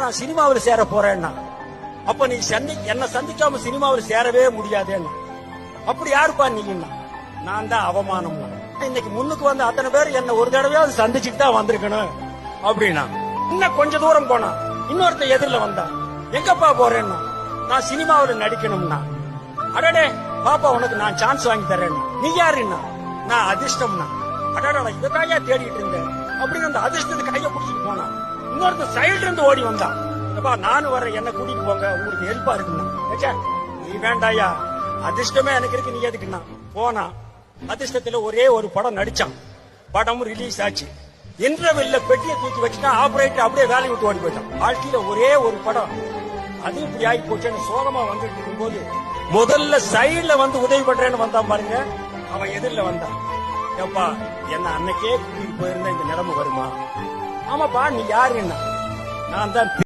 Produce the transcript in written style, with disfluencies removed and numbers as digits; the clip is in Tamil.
நான் சினிமாவில் சேர போறேன்னா, அப்ப நீ என்ன சந்திக்காம சினிமாவில் சேரவே முடியாதேன்னு. அப்படி யாருப்பா நீங்கன்னா, நான் தான் அவமானம். இன்னைக்கு முன்னுக்கு வந்து அத்தனை பேர் என்ன ஒரு தடவையாவது சந்திச்சுட்டு தான் வந்திருக்கணும் அப்படின்னா. இன்னும் கொஞ்ச தூரம் போனா இன்னொருத்த எதிரில வந்தா, எங்கப்பா போறேன்னா, நான் சினிமாவில் நடிக்கணும்னா. அடடே பாப்பா, உனக்கு நான் சான்ஸ் வாங்கி தரேன். நீ யாருன்னா, நான் அதிர்ஷ்டம்னா. அடடா, இதற்காக தேடிட்டு இருந்தேன் அப்படின்னு அந்த அதிர்ஷ்டத்துக்கு கையை பிடிச்சிட்டு போனா. இன்னொருத்த சைடுல இருந்து ஓடி வந்தான், நானும் வர்றேன், என்ன கூட்டிட்டு போங்க, உங்களுக்கு ஹெல்ப்பா இருக்குன்னா. நீ வேண்டாயா, அதிர்ஷ்டமே எனக்கு இருக்கு, நீ எதுக்குன்னா. போனா அதிர்ஷ்டத்துல ஒரே ஒரு படம் நடிச்சான். படம் ரிலீஸ் ஆச்சு. இன்டர்வெல்ல பெட்டியை தூக்கி வச்சுட்டா, ஆபரேட்டர் அப்படியே வேலையை விட்டு ஓடி போயிட்டான். வாழ்க்கையில ஒரே ஒரு படம், அது இப்படி ஆகி போச்சுன்னு சோகமா வந்துட்டு இருக்கும் போது, முதல்ல சைடுல வந்து உதவி பண்றேன்னு வந்தான் பாருங்க, அவன் எதிரில வந்தான். ஏப்பா, என்ன அன்னைக்கே கூட்டிட்டு போயிருந்தா இந்த நிலைமை வருமா? ஆமாப்பா, நீ யாருன்னா, நான் தான்